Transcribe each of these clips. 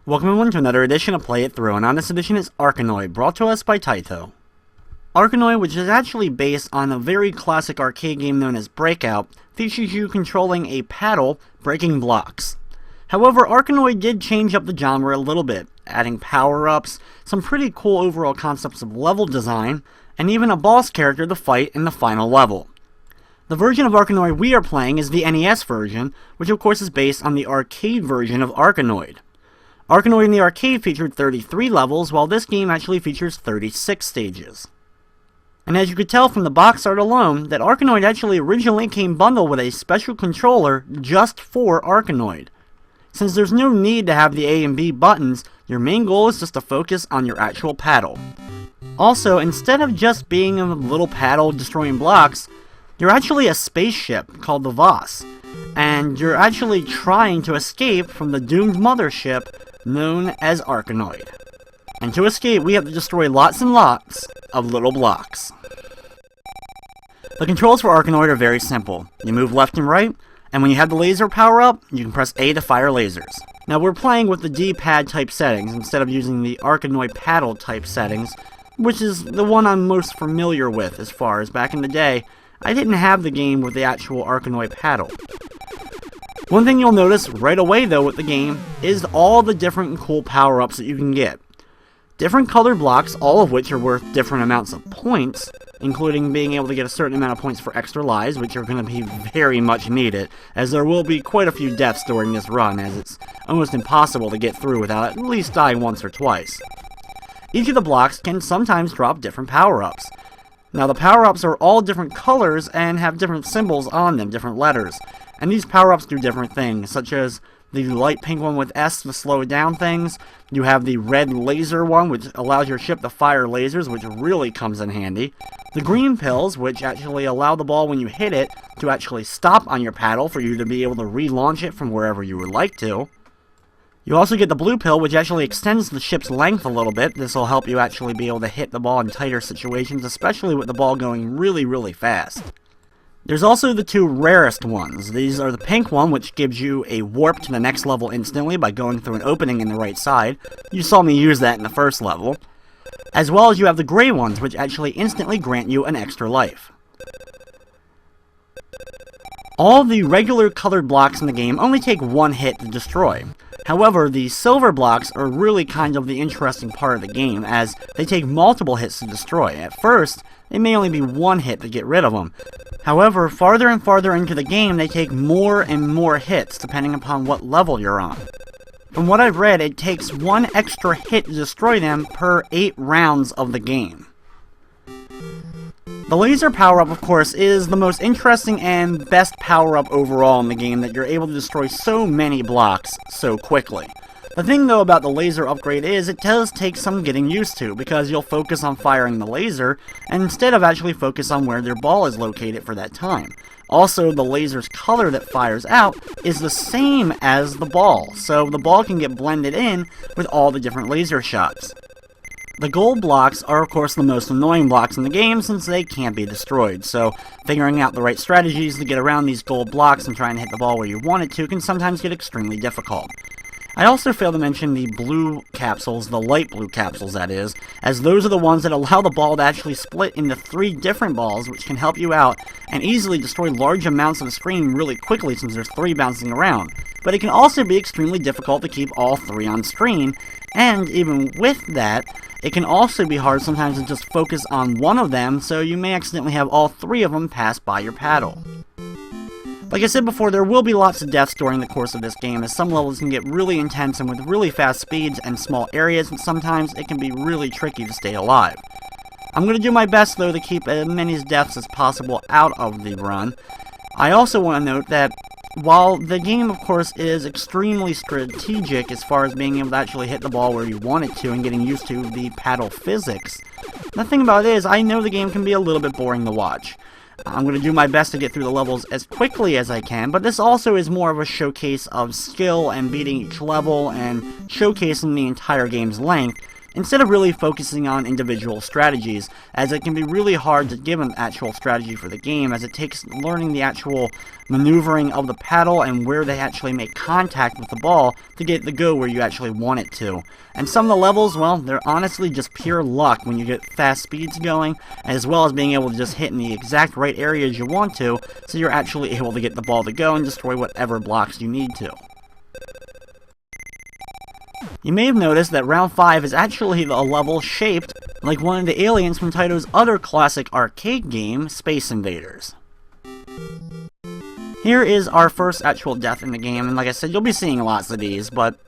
Welcome everyone to another edition of Play It Through, and on this edition is Arkanoid, brought to us by Taito. Arkanoid, which is actually based on a very classic arcade game known as Breakout, features you controlling a paddle breaking blocks. However, Arkanoid did change up the genre a little bit, adding power-ups, some pretty cool overall concepts of level design, and even a boss character to fight in the final level. The version of Arkanoid we are playing is the NES version, which of course is based on the arcade version of Arkanoid. Arkanoid in the arcade featured 33 levels, while this game actually features 36 stages. And as you could tell from the box art alone, that Arkanoid actually originally came bundled with a special controller just for Arkanoid. Since there's no need to have the A and B buttons, your main goal is just to focus on your actual paddle. Also, instead of just being a little paddle destroying blocks, you're actually a spaceship called the Vaus, and you're actually trying to escape from the doomed mothership known as Arkanoid. And to escape, we have to destroy lots and lots of little blocks. The controls for Arkanoid are very simple. You move left and right, and when you have the laser power up, you can press A to fire lasers. Now we're playing with the D-pad type settings instead of using the Arkanoid paddle type settings, which is the one I'm most familiar with as far as back in the day, I didn't have the game with the actual Arkanoid paddle. One thing you'll notice right away though with the game is all the different and cool power-ups that you can get. Different colored blocks, all of which are worth different amounts of points, including being able to get a certain amount of points for extra lives, which are going to be very much needed, as there will be quite a few deaths during this run, as it's almost impossible to get through without at least dying once or twice. Each of the blocks can sometimes drop different power-ups. Now the power-ups are all different colors and have different symbols on them, different letters. And these power-ups do different things, such as the light pink one with S to slow down things. You have the red laser one, which allows your ship to fire lasers, which really comes in handy. The green pills, which actually allow the ball when you hit it to actually stop on your paddle for you to be able to relaunch it from wherever you would like to. You also get the blue pill, which actually extends the ship's length a little bit. This will help you actually be able to hit the ball in tighter situations, especially with the ball going really, really fast. There's also the two rarest ones. These are the pink one, which gives you a warp to the next level instantly by going through an opening in the right side. You saw me use that in the first level. As well as you have the gray ones, which actually instantly grant you an extra life. All the regular colored blocks in the game only take one hit to destroy. However, the silver blocks are really kind of the interesting part of the game, as they take multiple hits to destroy. At first, it may only be one hit to get rid of them. However, farther and farther into the game, they take more and more hits, depending upon what level you're on. From what I've read, it takes one extra hit to destroy them per 8 rounds of the game. The laser power-up, of course, is the most interesting and best power-up overall in the game, that you're able to destroy so many blocks so quickly. The thing though about the laser upgrade is it does take some getting used to, because you'll focus on firing the laser, and instead of actually focus on where your ball is located for that time. Also, the laser's color that fires out is the same as the ball, so the ball can get blended in with all the different laser shots. The gold blocks are of course the most annoying blocks in the game since they can't be destroyed, so figuring out the right strategies to get around these gold blocks and trying to hit the ball where you want it to can sometimes get extremely difficult. I also failed to mention the blue capsules, the light blue capsules that is, as those are the ones that allow the ball to actually split into 3 different balls, which can help you out and easily destroy large amounts of the screen really quickly since there's 3 bouncing around. But it can also be extremely difficult to keep all 3 on screen, and even with that, it can also be hard sometimes to just focus on one of them, so you may accidentally have all 3 of them pass by your paddle. Like I said before, there will be lots of deaths during the course of this game, as some levels can get really intense and with really fast speeds and small areas, and sometimes it can be really tricky to stay alive. I'm going to do my best, though, to keep as many deaths as possible out of the run. I also want to note that while the game, of course, is extremely strategic as far as being able to actually hit the ball where you want it to and getting used to the paddle physics, the thing about it is, I know the game can be a little bit boring to watch. I'm going to do my best to get through the levels as quickly as I can, but this also is more of a showcase of skill and beating each level and showcasing the entire game's length, instead of really focusing on individual strategies, as it can be really hard to give an actual strategy for the game, as it takes learning the actual maneuvering of the paddle and where they actually make contact with the ball to get it to go where you actually want it to. And some of the levels, well, they're honestly just pure luck when you get fast speeds going, as well as being able to just hit in the exact right areas you want to, so you're actually able to get the ball to go and destroy whatever blocks you need to. You may have noticed that round 5 is actually a level shaped like one of the aliens from Taito's other classic arcade game, Space Invaders. Here is our first actual death in the game, and like I said, you'll be seeing lots of these, but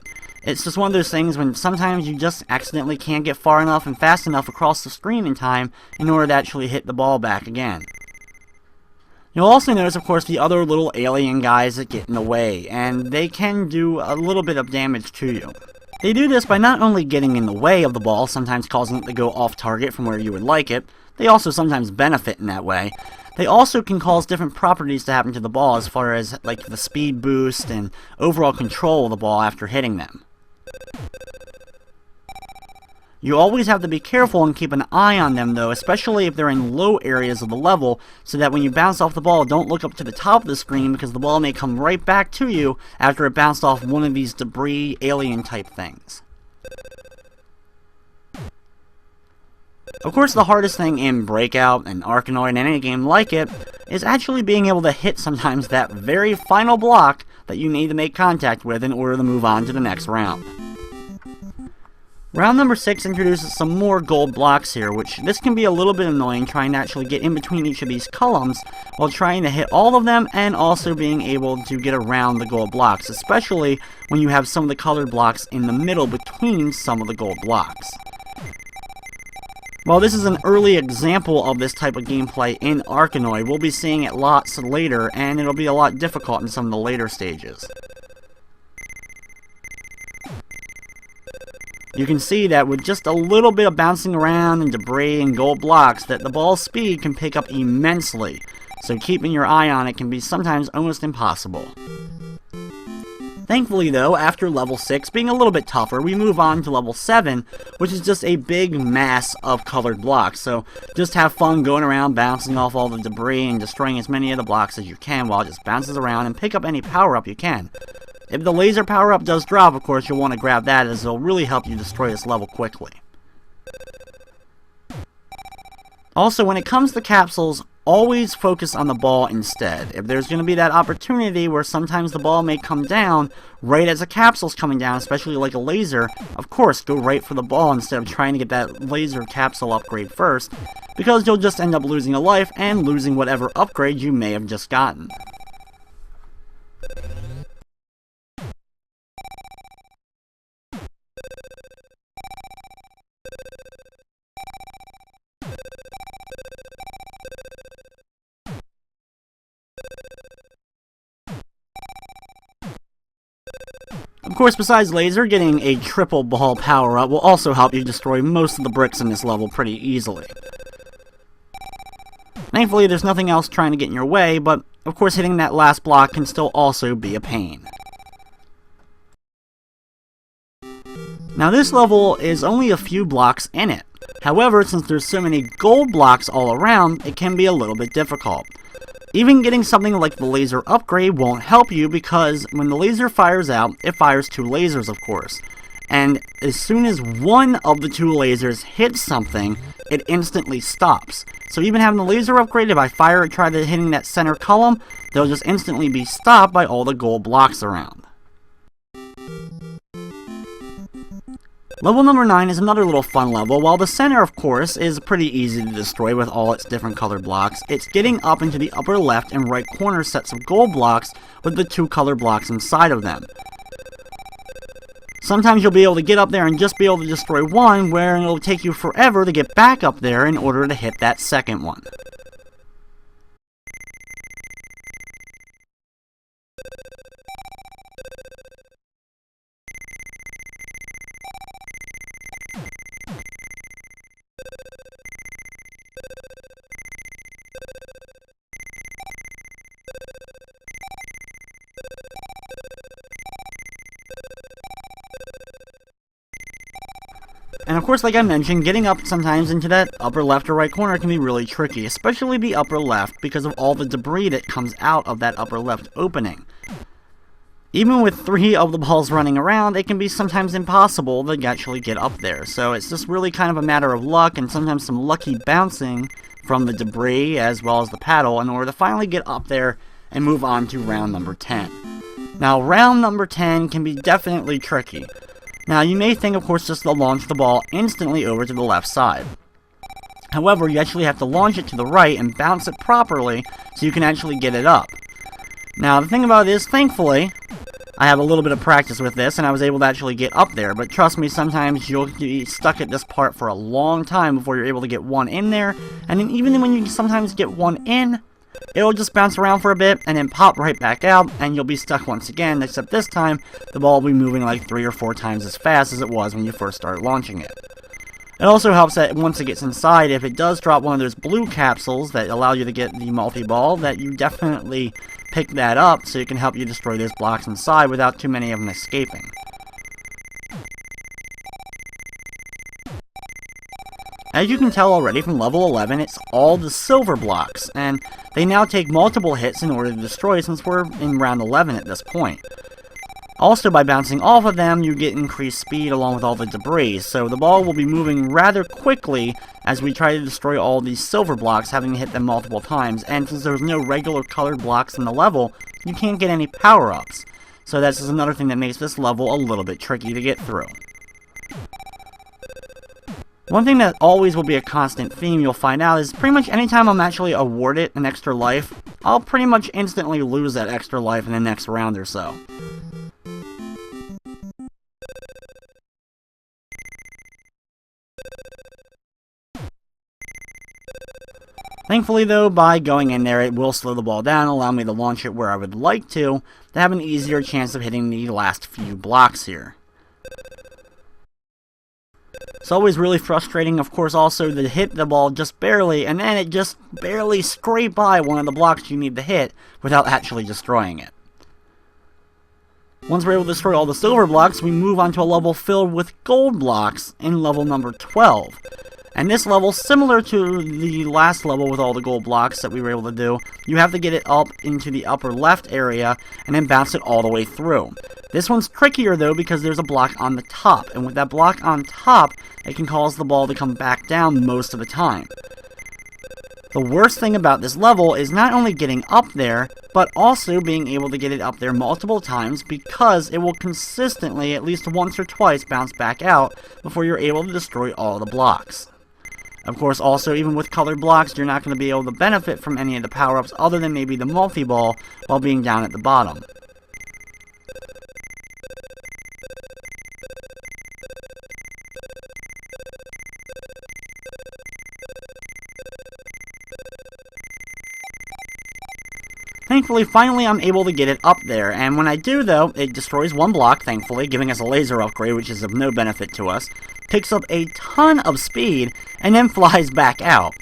it's just one of those things when sometimes you just accidentally can't get far enough and fast enough across the screen in time in order to actually hit the ball back again. You'll also notice, of course, the other little alien guys that get in the way, and they can do a little bit of damage to you. They do this by not only getting in the way of the ball, sometimes causing it to go off target from where you would like it, they also sometimes benefit in that way. They also can cause different properties to happen to the ball as far as like the speed boost and overall control of the ball after hitting them. You always have to be careful and keep an eye on them though, especially if they're in low areas of the level, so that when you bounce off the ball, don't look up to the top of the screen because the ball may come right back to you after it bounced off one of these debris alien type things. Of course, the hardest thing in Breakout and Arkanoid and any game like it is actually being able to hit sometimes that very final block that you need to make contact with in order to move on to the next round. Round number 6 introduces some more gold blocks here, which this can be a little bit annoying trying to actually get in between each of these columns while trying to hit all of them and also being able to get around the gold blocks, especially when you have some of the colored blocks in the middle between some of the gold blocks. While this is an early example of this type of gameplay in Arkanoid, we'll be seeing it lots later, and it'll be a lot difficult in some of the later stages. You can see that with just a little bit of bouncing around and debris and gold blocks that the ball's speed can pick up immensely, so keeping your eye on it can be sometimes almost impossible. Thankfully though, after level 6 being a little bit tougher, we move on to level 7, which is just a big mass of colored blocks, so just have fun going around bouncing off all the debris and destroying as many of the blocks as you can while it just bounces around and pick up any power-up you can. If the laser power-up does drop, of course, you'll want to grab that, as it'll really help you destroy this level quickly. Also, when it comes to capsules, always focus on the ball instead. If there's going to be that opportunity where sometimes the ball may come down right as a capsule's coming down, especially like a laser, of course, go right for the ball instead of trying to get that laser capsule upgrade first, because you'll just end up losing a life and losing whatever upgrade you may have just gotten. Of course, besides laser, getting a triple ball power-up will also help you destroy most of the bricks in this level pretty easily. Thankfully, there's nothing else trying to get in your way, but of course hitting that last block can still also be a pain. Now this level is only a few blocks in it. However, since there's so many gold blocks all around, it can be a little bit difficult. Even getting something like the laser upgrade won't help you because when the laser fires out, it fires 2 lasers of course. And as soon as one of the 2 lasers hits something, it instantly stops. So even having the laser upgrade, if I fire it, try to hitting that center column, they'll just instantly be stopped by all the gold blocks around. Level number 9 is another little fun level. While the center, of course, is pretty easy to destroy with all its different colored blocks, it's getting up into the upper left and right corner sets of gold blocks with the 2 colored blocks inside of them. Sometimes you'll be able to get up there and just be able to destroy one, where it'll take you forever to get back up there in order to hit that second one. And of course, like I mentioned, getting up sometimes into that upper left or right corner can be really tricky, especially the upper left because of all the debris that comes out of that upper left opening. Even with 3 of the balls running around, it can be sometimes impossible to actually get up there. So it's just really kind of a matter of luck and sometimes some lucky bouncing from the debris as well as the paddle in order to finally get up there and move on to round number 10. Now, round number 10 can be definitely tricky. Now, you may think, of course, just to launch the ball instantly over to the left side. However, you actually have to launch it to the right and bounce it properly so you can actually get it up. Now, the thing about it is, thankfully, I have a little bit of practice with this, and I was able to actually get up there. But trust me, sometimes you'll be stuck at this part for a long time before you're able to get one in there. And then even when you sometimes get one in, it'll just bounce around for a bit and then pop right back out, and you'll be stuck once again, except this time, the ball will be moving like 3 or 4 times as fast as it was when you first started launching it. It also helps that once it gets inside, if it does drop one of those blue capsules that allow you to get the multi-ball, that you definitely pick that up so it can help you destroy those blocks inside without too many of them escaping. As you can tell already from level 11, it's all the silver blocks, and they now take multiple hits in order to destroy since we're in round 11 at this point. Also, by bouncing off of them, you get increased speed along with all the debris, so the ball will be moving rather quickly as we try to destroy all these silver blocks, having to hit them multiple times, and since there's no regular colored blocks in the level, you can't get any power-ups. So that's just another thing that makes this level a little bit tricky to get through. One thing that always will be a constant theme you'll find out is pretty much anytime I'm actually awarded an extra life, I'll pretty much instantly lose that extra life in the next round or so. Thankfully though, by going in there, it will slow the ball down, allow me to launch it where I would like to have an easier chance of hitting the last few blocks here. It's always really frustrating, of course, also to hit the ball just barely, and then it just barely scrape by one of the blocks you need to hit without actually destroying it. Once we're able to destroy all the silver blocks, we move on to a level filled with gold blocks in level number 12. And this level, similar to the last level with all the gold blocks that we were able to do, you have to get it up into the upper left area and then bounce it all the way through. This one's trickier though because there's a block on the top, and with that block on top, it can cause the ball to come back down most of the time. The worst thing about this level is not only getting up there, but also being able to get it up there multiple times because it will consistently, at least once or twice, bounce back out before you're able to destroy all the blocks. Of course, also, even with colored blocks, you're not going to be able to benefit from any of the power-ups other than maybe the multi-ball while being down at the bottom. Thankfully, finally I'm able to get it up there, and when I do though, it destroys one block, thankfully, giving us a laser upgrade, which is of no benefit to us, picks up a ton of speed, and then flies back out.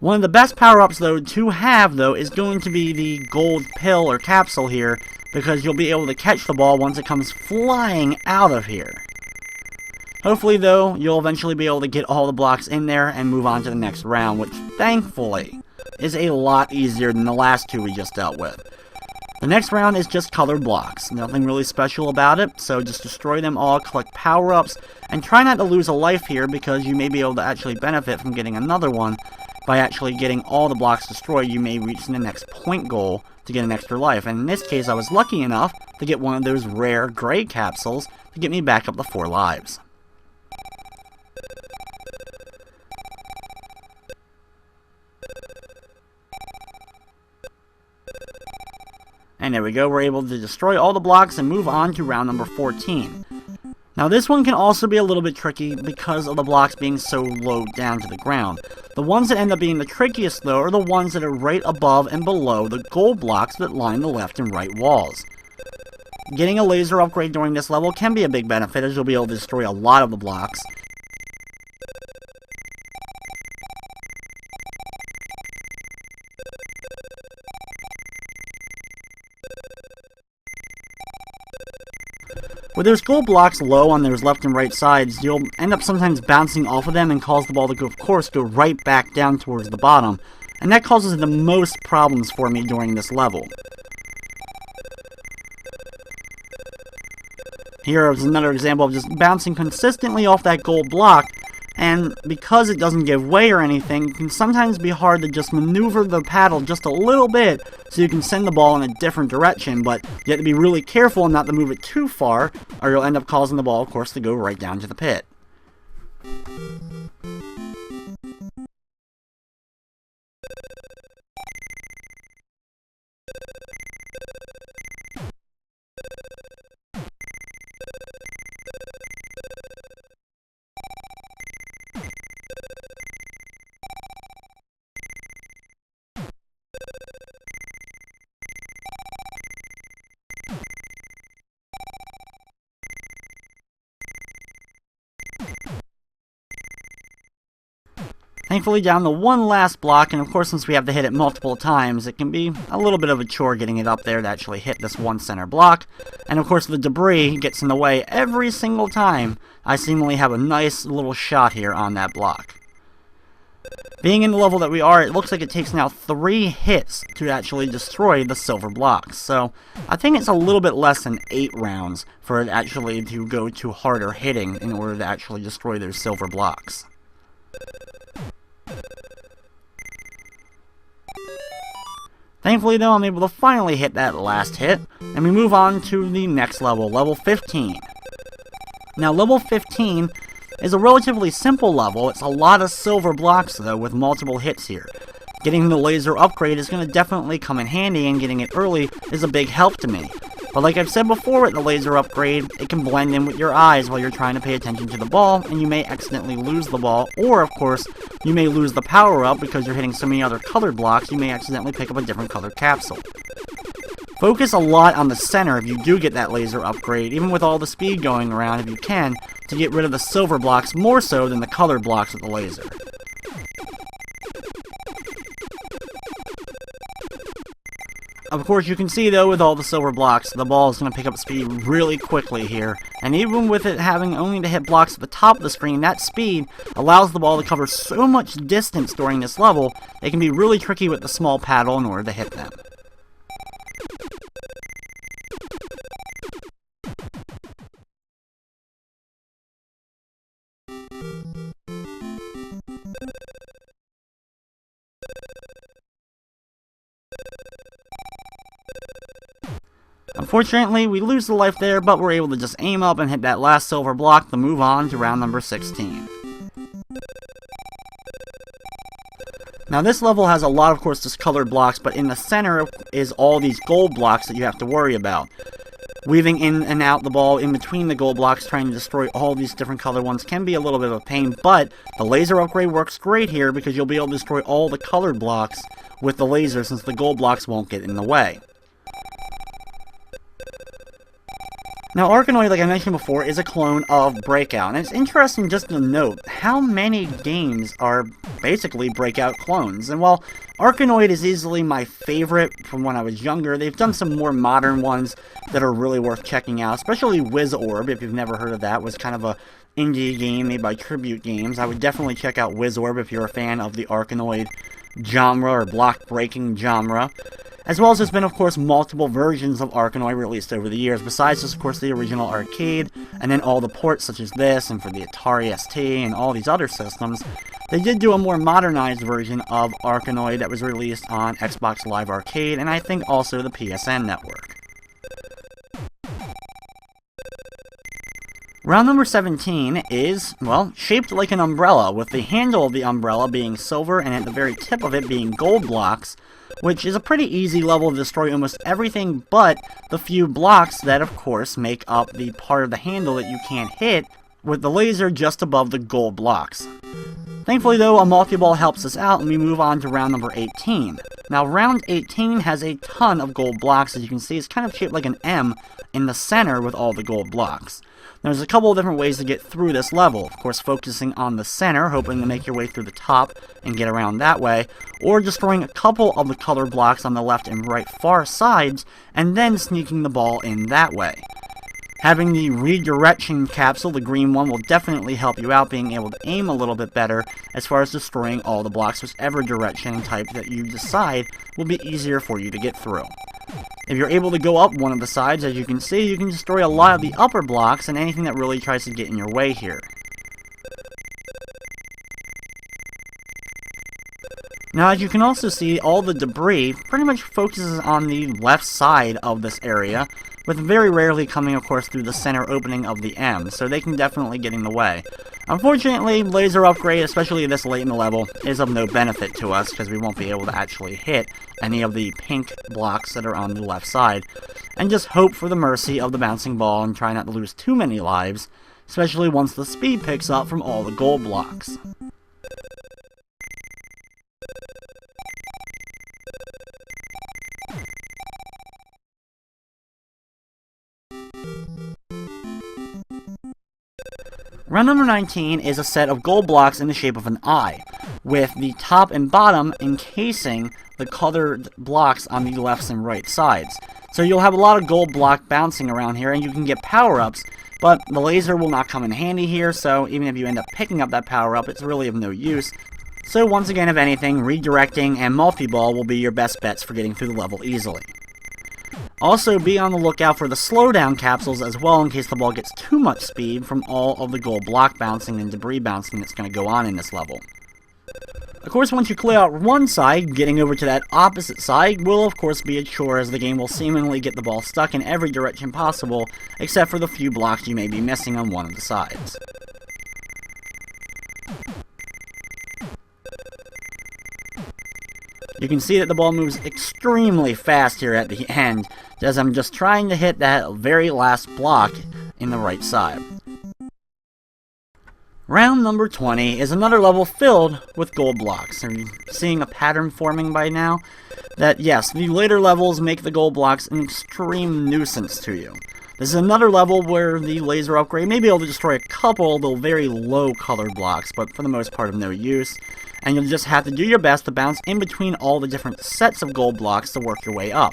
One of the best power-ups though to have though is going to be the gold pill or capsule here, because you'll be able to catch the ball once it comes flying out of here. Hopefully though, you'll eventually be able to get all the blocks in there and move on to the next round, which thankfully is a lot easier than the last two we just dealt with. The next round is just colored blocks. Nothing really special about it, so just destroy them all, collect power-ups, and try not to lose a life here because you may be able to actually benefit from getting another one. By actually getting all the blocks destroyed, you may reach the next point goal to get an extra life. And in this case, I was lucky enough to get one of those rare gray capsules to get me back up to 4 lives. And there we go, we're able to destroy all the blocks and move on to round number 14. Now this one can also be a little bit tricky because of the blocks being so low down to the ground. The ones that end up being the trickiest though are the ones that are right above and below the gold blocks that line the left and right walls. Getting a laser upgrade during this level can be a big benefit as you'll be able to destroy a lot of the blocks. With those gold blocks low on those left and right sides, you'll end up sometimes bouncing off of them and cause the ball to, of course, go right back down towards the bottom. And that causes the most problems for me during this level. Here is another example of just bouncing consistently off that gold block, and because it doesn't give way or anything, it can sometimes be hard to just maneuver the paddle just a little bit so you can send the ball in a different direction, but you have to be really careful not to move it too far, or you'll end up causing the ball, of course, to go right down to the pit. Thankfully, down to one last block, and of course since we have to hit it multiple times, it can be a little bit of a chore getting it up there to actually hit this one center block. And of course the debris gets in the way every single time I seemingly have a nice little shot here on that block. Being in the level that we are, it looks like it takes now 3 hits to actually destroy the silver blocks. So I think it's a little bit less than 8 rounds for it actually to go to harder hitting in order to actually destroy those silver blocks. Thankfully though, I'm able to finally hit that last hit, and we move on to the next level, level 15. Now level 15 is a relatively simple level. It's a lot of silver blocks though, with multiple hits here. Getting the laser upgrade is going to definitely come in handy, and getting it early is a big help to me. But like I've said before with the laser upgrade, it can blend in with your eyes while you're trying to pay attention to the ball, and you may accidentally lose the ball, or of course, you may lose the power-up because you're hitting so many other colored blocks, you may accidentally pick up a different colored capsule. Focus a lot on the center if you do get that laser upgrade, even with all the speed going around if you can, to get rid of the silver blocks more so than the colored blocks with the laser. Of course, you can see though with all the silver blocks, the ball is going to pick up speed really quickly here. And even with it having only to hit blocks at the top of the screen, that speed allows the ball to cover so much distance during this level, it can be really tricky with the small paddle in order to hit them. Unfortunately, we lose the life there, but we're able to just aim up and hit that last silver block to move on to round number 16. Now this level has a lot, of course, discolored blocks, but in the center is all these gold blocks that you have to worry about. Weaving in and out the ball in between the gold blocks, trying to destroy all these different colored ones, can be a little bit of a pain, but the laser upgrade works great here because you'll be able to destroy all the colored blocks with the laser since the gold blocks won't get in the way. Now, Arkanoid, like I mentioned before, is a clone of Breakout, and it's interesting just to note how many games are basically Breakout clones. And while Arkanoid is easily my favorite from when I was younger, they've done some more modern ones that are really worth checking out, especially Wizorb, if you've never heard of that. It was kind of a indie game made by Tribute Games. I would definitely check out Wizorb if you're a fan of the Arkanoid genre or block-breaking genre. As well as there's been, of course, multiple versions of Arkanoid released over the years, besides just, of course, the original arcade, and then all the ports such as this, and for the Atari ST, and all these other systems. They did do a more modernized version of Arkanoid that was released on Xbox Live Arcade, and I think also the PSN network. Round number 17 is, well, shaped like an umbrella, with the handle of the umbrella being silver and at the very tip of it being gold blocks, which is a pretty easy level to destroy almost everything but the few blocks that, of course, make up the part of the handle that you can't hit with the laser just above the gold blocks. Thankfully, though, a multi-ball helps us out, and we move on to round number 18. Now, round 18 has a ton of gold blocks. As you can see, it's kind of shaped like an M in the center with all the gold blocks. There's a couple of different ways to get through this level. Of course, focusing on the center, hoping to make your way through the top and get around that way, or destroying a couple of the color blocks on the left and right far sides, and then sneaking the ball in that way. Having the redirection capsule, the green one, will definitely help you out being able to aim a little bit better as far as destroying all the blocks, whichever direction and type that you decide will be easier for you to get through. If you're able to go up one of the sides, as you can see, you can destroy a lot of the upper blocks and anything that really tries to get in your way here. Now, as you can also see, all the debris pretty much focuses on the left side of this area, with very rarely coming, of course, through the center opening of the M, so they can definitely get in the way. Unfortunately, laser upgrade, especially this late in the level, is of no benefit to us, because we won't be able to actually hit any of the pink blocks that are on the left side, and just hope for the mercy of the bouncing ball and try not to lose too many lives, especially once the speed picks up from all the gold blocks. Round number 19 is a set of gold blocks in the shape of an eye, with the top and bottom encasing the colored blocks on the left and right sides. So you'll have a lot of gold block bouncing around here, and you can get power-ups, but the laser will not come in handy here, so even if you end up picking up that power-up, it's really of no use. So once again, if anything, redirecting and multi-ball will be your best bets for getting through the level easily. Also, be on the lookout for the slowdown capsules as well in case the ball gets too much speed from all of the gold block bouncing and debris bouncing that's going to go on in this level. Of course, once you clear out one side, getting over to that opposite side will of course be a chore, as the game will seemingly get the ball stuck in every direction possible, except for the few blocks you may be missing on one of the sides. You can see that the ball moves extremely fast here at the end, as I'm just trying to hit that very last block in the right side. Round number 20 is another level filled with gold blocks. Are you seeing a pattern forming by now? That yes, the later levels make the gold blocks an extreme nuisance to you. This is another level where the laser upgrade may be able to destroy a couple of the very low colored blocks, but for the most part of no use. And you'll just have to do your best to bounce in between all the different sets of gold blocks to work your way up.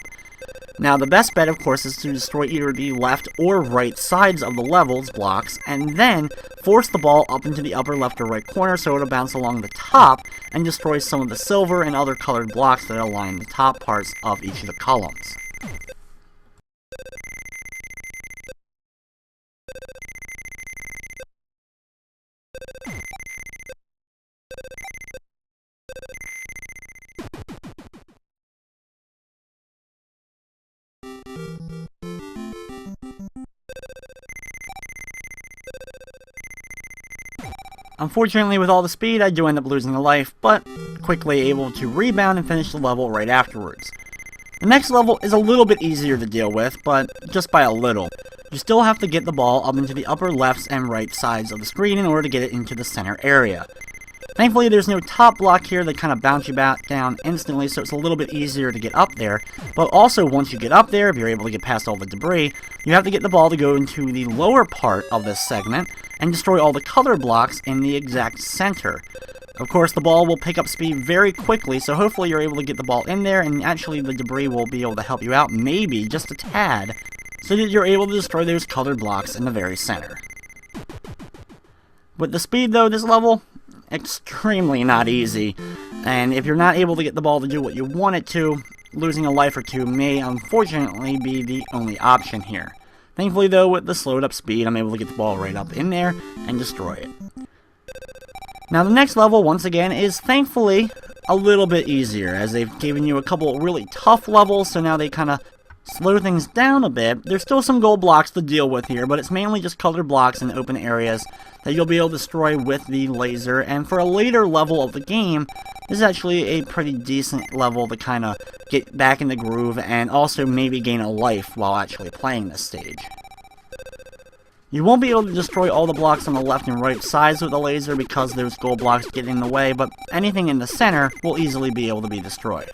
Now, the best bet, of course, is to destroy either the left or right sides of the levels blocks, and then force the ball up into the upper left or right corner so it'll bounce along the top and destroy some of the silver and other colored blocks that align the top parts of each of the columns. Unfortunately, with all the speed, I do end up losing a life, but quickly able to rebound and finish the level right afterwards. The next level is a little bit easier to deal with, but just by a little. You still have to get the ball up into the upper left and right sides of the screen in order to get it into the center area. Thankfully, there's no top block here that kind of bounce you back down instantly, so it's a little bit easier to get up there. But also, once you get up there, if you're able to get past all the debris, you have to get the ball to go into the lower part of this segment and destroy all the color blocks in the exact center. Of course, the ball will pick up speed very quickly, so hopefully you're able to get the ball in there, and actually the debris will be able to help you out, maybe just a tad, so that you're able to destroy those colored blocks in the very center. With the speed, though, this level, extremely not easy, and if you're not able to get the ball to do what you want it to, losing a life or two may unfortunately be the only option here. Thankfully, though, with the slowed up speed, I'm able to get the ball right up in there and destroy it. Now, the next level, once again, is thankfully a little bit easier, as they've given you a couple really tough levels, so now they kind of slow things down a bit. There's still some gold blocks to deal with here, but it's mainly just colored blocks in open areas that you'll be able to destroy with the laser, and for a later level of the game, this is actually a pretty decent level to kind of get back in the groove and also maybe gain a life while actually playing this stage. You won't be able to destroy all the blocks on the left and right sides with the laser because those gold blocks get in the way, but anything in the center will easily be able to be destroyed.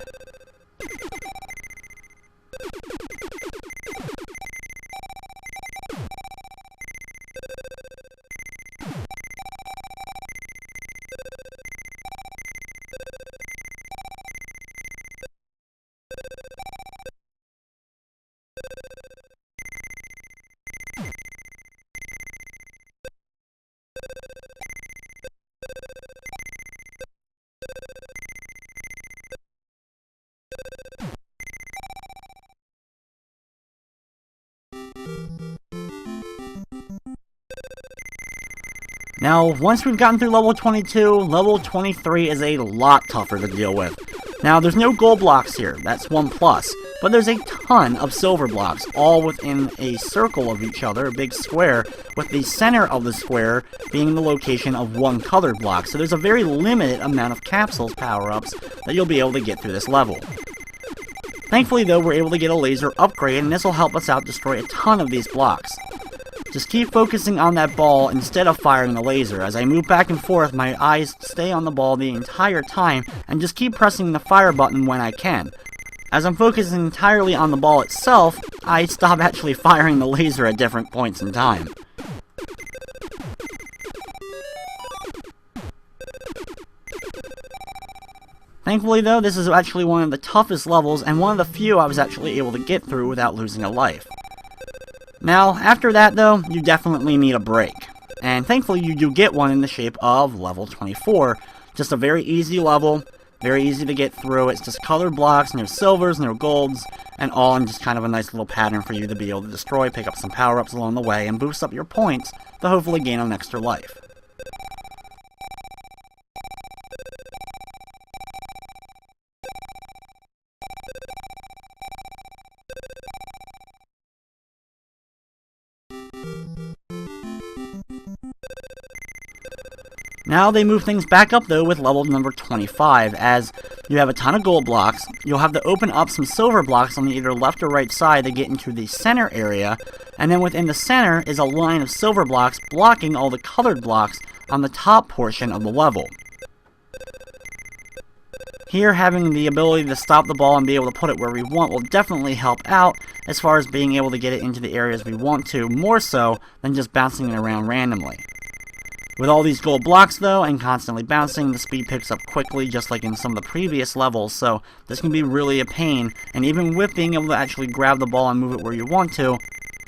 Now, once we've gotten through level 22, level 23 is a lot tougher to deal with. Now, there's no gold blocks here, that's 1 plus, but there's a ton of silver blocks, all within a circle of each other, a big square, with the center of the square being the location of 1 colored block. So there's a very limited amount of capsules power-ups that you'll be able to get through this level. Thankfully though, we're able to get a laser upgrade, and this will help us out destroy a ton of these blocks. Just keep focusing on that ball instead of firing the laser. As I move back and forth, my eyes stay on the ball the entire time, and just keep pressing the fire button when I can. As I'm focusing entirely on the ball itself, I stop actually firing the laser at different points in time. Thankfully though, this is actually one of the toughest levels, and one of the few I was actually able to get through without losing a life. Now, after that though, you definitely need a break. And thankfully you do get one in the shape of level 24. Just a very easy level, very easy to get through. It's just colored blocks, no silvers, no golds, and all in just kind of a nice little pattern for you to be able to destroy, pick up some power-ups along the way, and boost up your points to hopefully gain an extra life. Now they move things back up though with level number 25, as you have a ton of gold blocks. You'll have to open up some silver blocks on the either left or right side to get into the center area, and then within the center is a line of silver blocks blocking all the colored blocks on the top portion of the level. Here, having the ability to stop the ball and be able to put it where we want will definitely help out as far as being able to get it into the areas we want to, more so than just bouncing it around randomly. With all these gold blocks though, and constantly bouncing, the speed picks up quickly just like in some of the previous levels, so this can be really a pain, and even with being able to actually grab the ball and move it where you want to,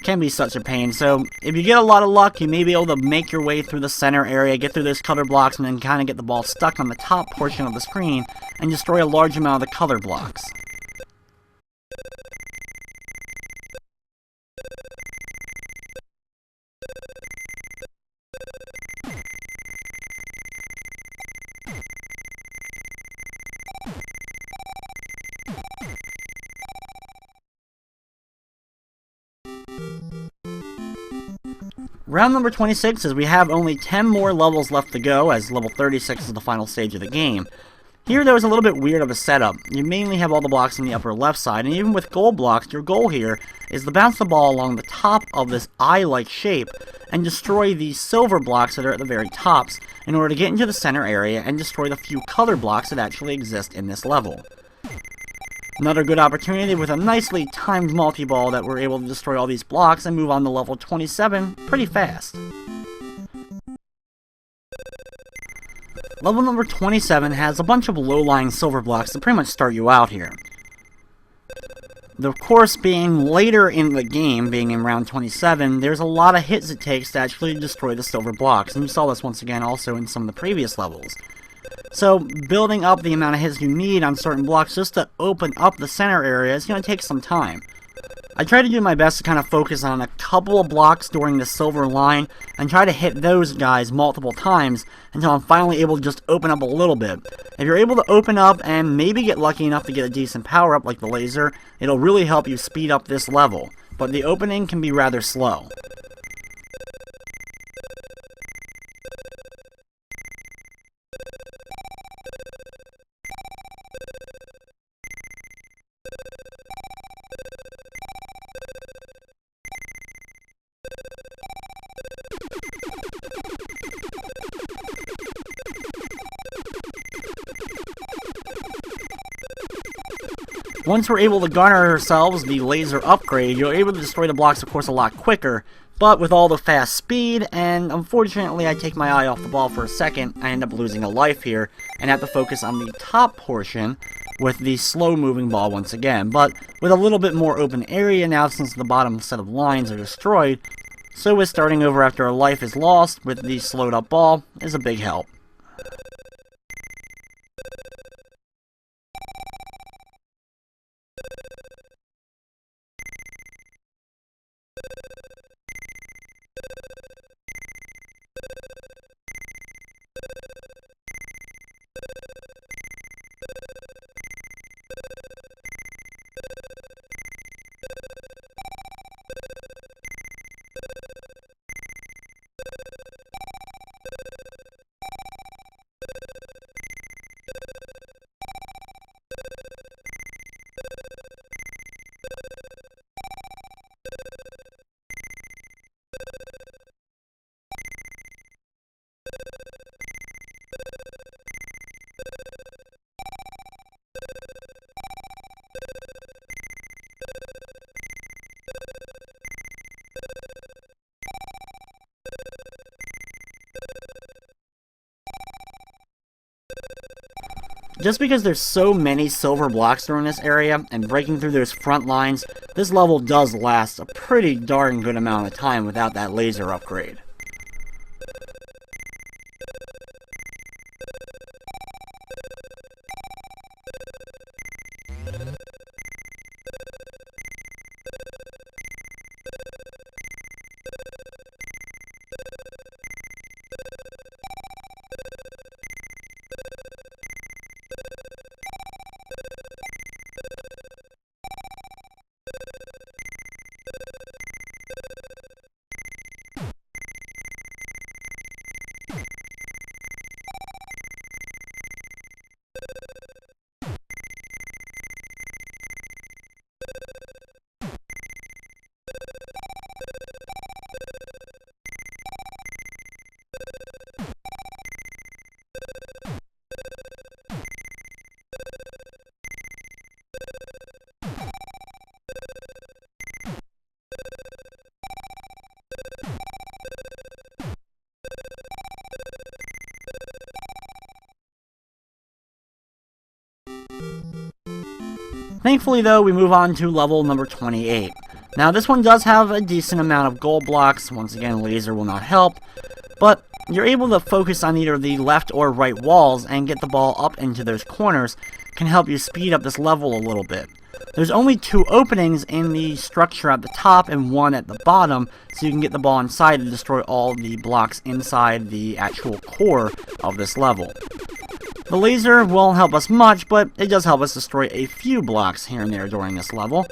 can be such a pain. So if you get a lot of luck, you may be able to make your way through the center area, get through those color blocks, and then kind of get the ball stuck on the top portion of the screen, and destroy a large amount of the color blocks. Round number 26 is we have only 10 more levels left to go, as level 36 is the final stage of the game. Here there was a little bit weird of a setup. You mainly have all the blocks on the upper left side, and even with gold blocks, your goal here is to bounce the ball along the top of this eye-like shape and destroy the silver blocks that are at the very tops in order to get into the center area and destroy the few color blocks that actually exist in this level. Another good opportunity with a nicely timed multi-ball that we're able to destroy all these blocks and move on to level 27 pretty fast. Level number 27 has a bunch of low-lying silver blocks that pretty much start you out here. Of course, being later in the game, being in round 27, there's a lot of hits it takes to actually destroy the silver blocks, and you saw this once again also in some of the previous levels. So, building up the amount of hits you need on certain blocks just to open up the center area is going to take some time. I try to do my best to kind of focus on a couple of blocks during the silver line and try to hit those guys multiple times until I'm finally able to just open up a little bit. If you're able to open up and maybe get lucky enough to get a decent power up like the laser, it'll really help you speed up this level, but the opening can be rather slow. Once we're able to garner ourselves the laser upgrade, you're able to destroy the blocks, of course, a lot quicker, but with all the fast speed, and unfortunately I take my eye off the ball for a second, I end up losing a life here, and have to focus on the top portion with the slow-moving ball once again, but with a little bit more open area now since the bottom set of lines are destroyed, so with starting over after a life is lost with the slowed-up ball is a big help. Just because there's so many silver blocks through in this area, and breaking through those front lines, this level does last a pretty darn good amount of time without that laser upgrade. Thankfully though, we move on to level number 28. Now this one does have a decent amount of gold blocks. Once again, laser will not help, but you're able to focus on either the left or right walls and get the ball up into those corners. Can help you speed up this level a little bit. There's only 2 openings in the structure at the top and 1 at the bottom, so you can get the ball inside to destroy all the blocks inside the actual core of this level. The laser won't help us much, but it does help us destroy a few blocks here and there during this level.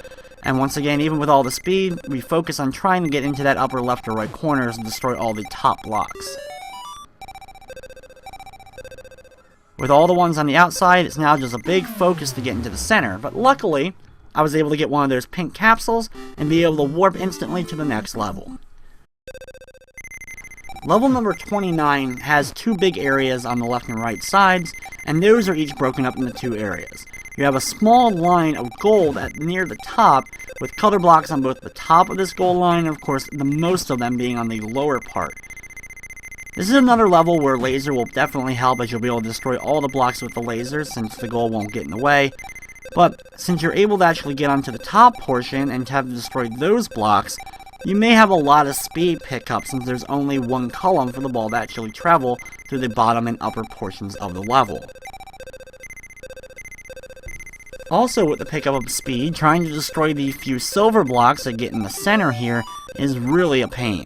And once again, even with all the speed, we focus on trying to get into that upper left or right corners and destroy all the top blocks. With all the ones on the outside, it's now just a big focus to get into the center, but luckily, I was able to get one of those pink capsules and be able to warp instantly to the next level. Level number 29 has 2 big areas on the left and right sides, and those are each broken up into 2 areas. You have a small line of gold near the top, with color blocks on both the top of this gold line, and of course the most of them being on the lower part. This is another level where laser will definitely help, as you'll be able to destroy all the blocks with the laser since the gold won't get in the way. But since you're able to actually get onto the top portion and to have to destroy those blocks, you may have a lot of speed pickup since there's only 1 column for the ball to actually travel through the bottom and upper portions of the level. Also, with the pickup of speed, trying to destroy the few silver blocks that get in the center here is really a pain.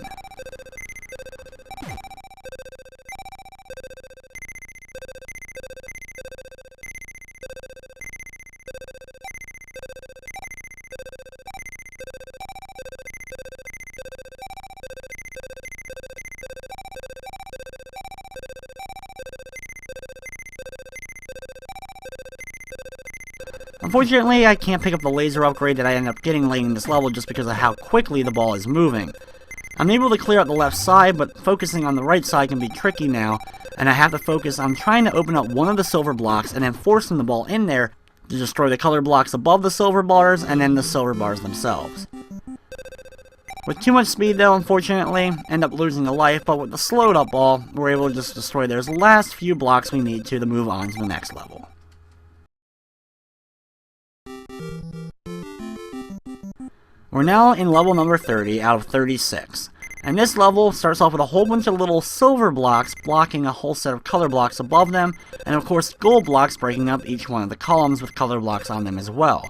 Unfortunately, I can't pick up the laser upgrade that I ended up getting late in this level just because of how quickly the ball is moving. I'm able to clear out the left side, but focusing on the right side can be tricky now, and I have to focus on trying to open up one of the silver blocks and then forcing the ball in there to destroy the color blocks above the silver bars and then the silver bars themselves. With too much speed though, unfortunately, end up losing a life, but with the slowed up ball, we're able to just destroy those last few blocks we need to move on to the next level. We're now in level number 30 out of 36, and this level starts off with a whole bunch of little silver blocks blocking a whole set of color blocks above them, and of course gold blocks breaking up each one of the columns with color blocks on them as well.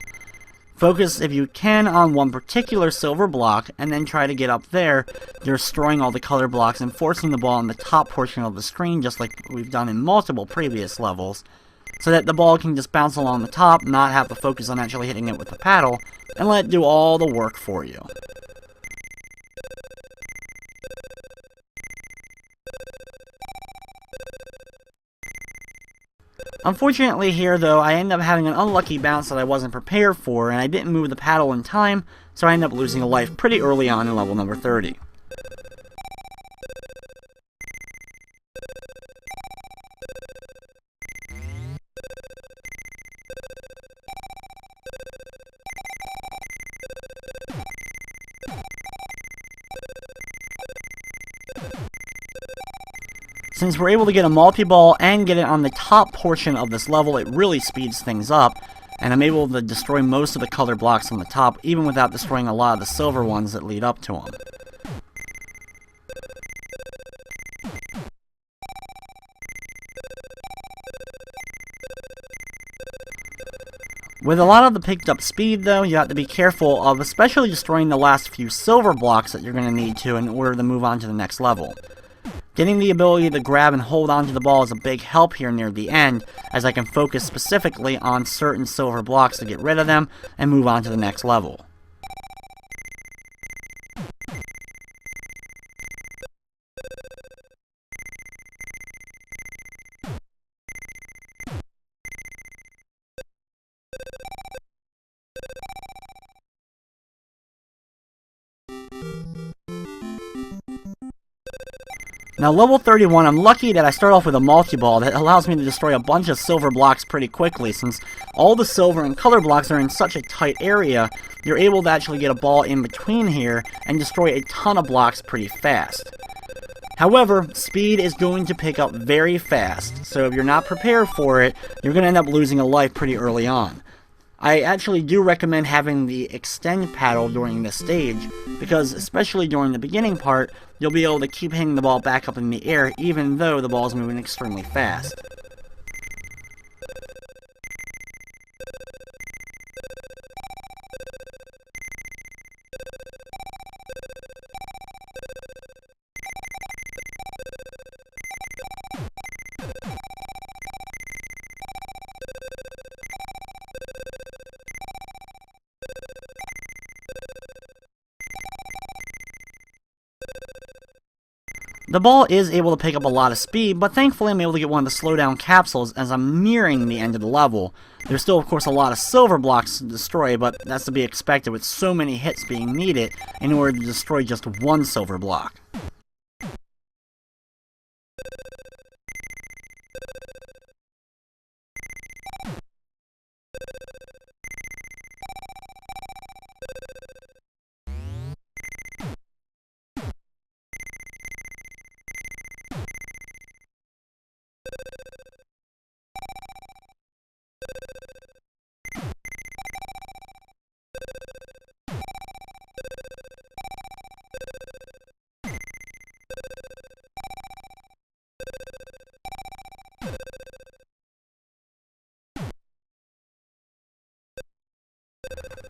Focus, if you can, on one particular silver block, and then try to get up there, destroying all the color blocks and forcing the ball on the top portion of the screen, just like we've done in multiple previous levels, so that the ball can just bounce along the top, not have to focus on actually hitting it with the paddle, and let it do all the work for you. Unfortunately here though, I ended up having an unlucky bounce that I wasn't prepared for, and I didn't move the paddle in time, so I ended up losing a life pretty early on in level number 30. Since we're able to get a multi-ball and get it on the top portion of this level, it really speeds things up, and I'm able to destroy most of the color blocks on the top, even without destroying a lot of the silver ones that lead up to them. With a lot of the picked up speed though, you have to be careful of especially destroying the last few silver blocks that you're going to need to in order to move on to the next level. Getting the ability to grab and hold onto the ball is a big help here near the end, as I can focus specifically on certain silver blocks to get rid of them and move on to the next level. Now level 31, I'm lucky that I start off with a multi-ball that allows me to destroy a bunch of silver blocks pretty quickly. Since all the silver and color blocks are in such a tight area, you're able to actually get a ball in between here and destroy a ton of blocks pretty fast. However, speed is going to pick up very fast, so if you're not prepared for it, you're going to end up losing a life pretty early on. I actually do recommend having the extend paddle during this stage, because especially during the beginning part, you'll be able to keep hitting the ball back up in the air even though the ball is moving extremely fast. The ball is able to pick up a lot of speed, but thankfully I'm able to get one of the slowdown capsules as I'm nearing the end of the level. There's still of course a lot of silver blocks to destroy, but that's to be expected with so many hits being needed in order to destroy just one silver block.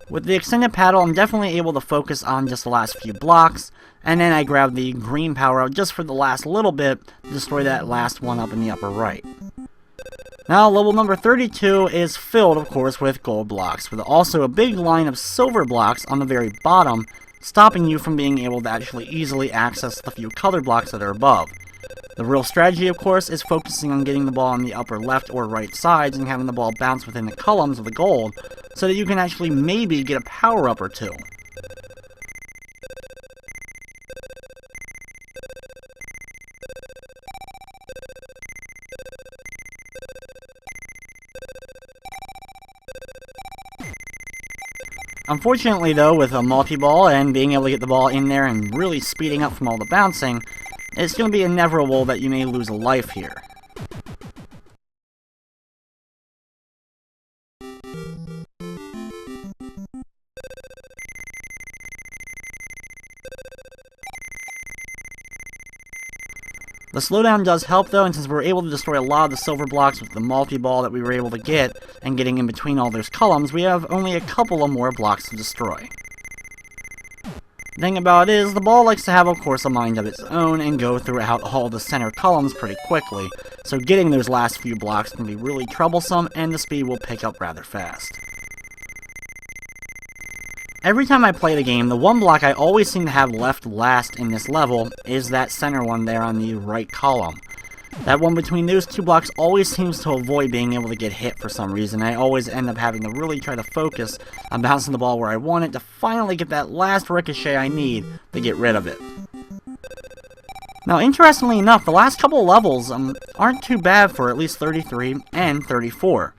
With the extended paddle, I'm definitely able to focus on just the last few blocks, and then I grab the green power-up just for the last little bit to destroy that last one up in the upper right. Now, level number 32 is filled, of course, with gold blocks, with also a big line of silver blocks on the very bottom, stopping you from being able to actually easily access the few color blocks that are above. The real strategy, of course, is focusing on getting the ball on the upper left or right sides and having the ball bounce within the columns of the gold, so that you can actually maybe get a power-up or two. Unfortunately though, with a multi-ball and being able to get the ball in there and really speeding up from all the bouncing, it's going to be inevitable that you may lose a life here. The slowdown does help though, and since we're able to destroy a lot of the silver blocks with the multi-ball that we were able to get, and getting in between all those columns, we have only a couple of more blocks to destroy. The thing about it is, the ball likes to have, of course, a mind of its own and go throughout all the center columns pretty quickly, so getting those last few blocks can be really troublesome, and the speed will pick up rather fast. Every time I play the game, the one block I always seem to have left last in this level is that center one there on the right column. That one between those two blocks always seems to avoid being able to get hit for some reason. I always end up having to really try to focus on bouncing the ball where I want it to finally get that last ricochet I need to get rid of it. Now, interestingly enough, the last couple of levels aren't too bad for at least 33 and 34.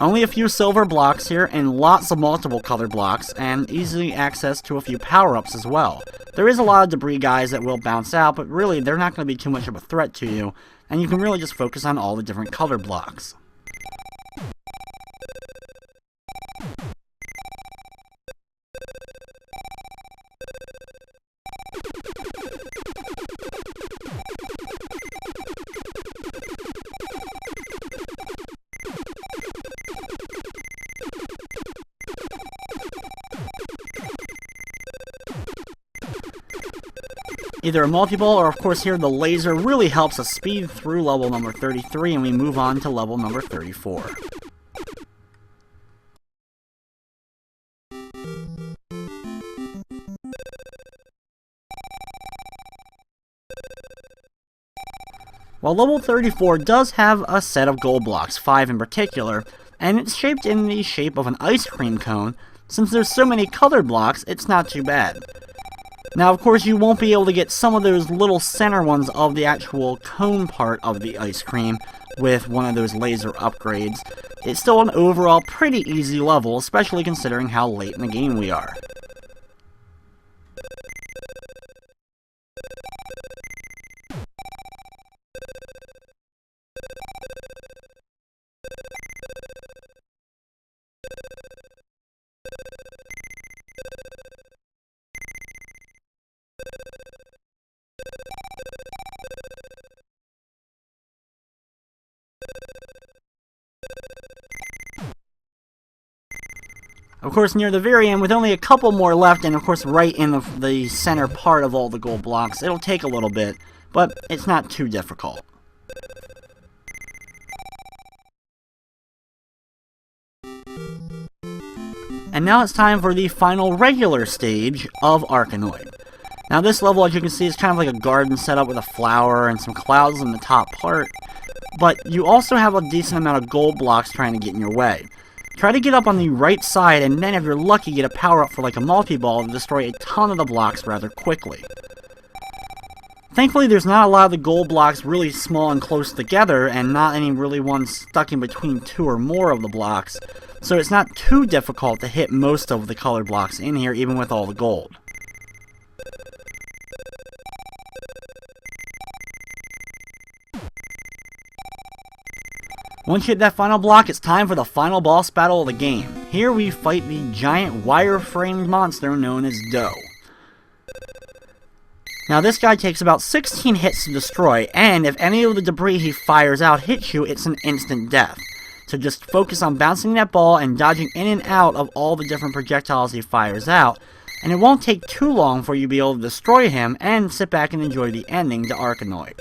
Only a few silver blocks here, and lots of multiple colored blocks, and easy access to a few power-ups as well. There is a lot of debris guys that will bounce out, but really they're not going to be too much of a threat to you, and you can really just focus on all the different colored blocks. Either a multi-ball or of course here the laser really helps us speed through level number 33 and we move on to level number 34. While level 34 does have a set of gold blocks, 5 in particular, and it's shaped in the shape of an ice cream cone, since there's so many colored blocks, it's not too bad. Now, of course, you won't be able to get some of those little center ones of the actual cone part of the ice cream with one of those laser upgrades. It's still an overall pretty easy level, especially considering how late in the game we are. Of course, near the very end, with only a couple more left, and of course right in the center part of all the gold blocks, it'll take a little bit, but it's not too difficult. And now it's time for the final regular stage of Arkanoid. Now this level, as you can see, is kind of like a garden setup with a flower and some clouds in the top part, but you also have a decent amount of gold blocks trying to get in your way. Try to get up on the right side, and then if you're lucky, get a power-up for like a multi-ball to destroy a ton of the blocks rather quickly. Thankfully, there's not a lot of the gold blocks really small and close together, and not any really ones stuck in between 2 or more of the blocks, so it's not too difficult to hit most of the colored blocks in here, even with all the gold. Once you hit that final block, it's time for the final boss battle of the game. Here we fight the giant wire-framed monster known as Doe. Now this guy takes about 16 hits to destroy, and if any of the debris he fires out hits you, it's an instant death. So just focus on bouncing that ball and dodging in and out of all the different projectiles he fires out, and it won't take too long for you to be able to destroy him and sit back and enjoy the ending to Arkanoid.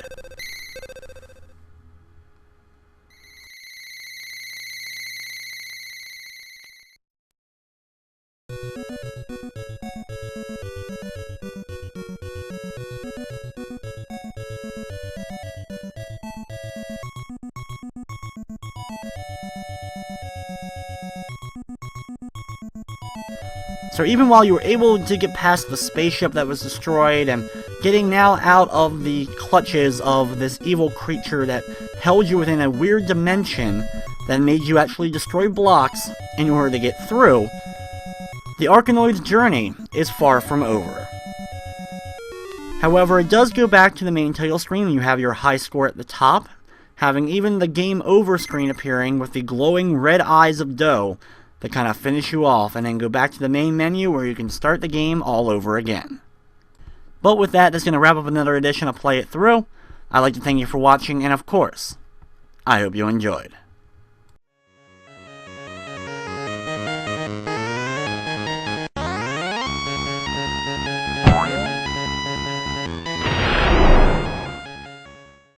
So even while you were able to get past the spaceship that was destroyed and getting now out of the clutches of this evil creature that held you within a weird dimension that made you actually destroy blocks in order to get through, the Arkanoid's journey is far from over. However, it does go back to the main title screen and you have your high score at the top, having even the game over screen appearing with the glowing red eyes of Doe that kind of finish you off, and then go back to the main menu where you can start the game all over again. But with that, that's going to wrap up another edition of Play It Through. I'd like to thank you for watching, and of course, I hope you enjoyed.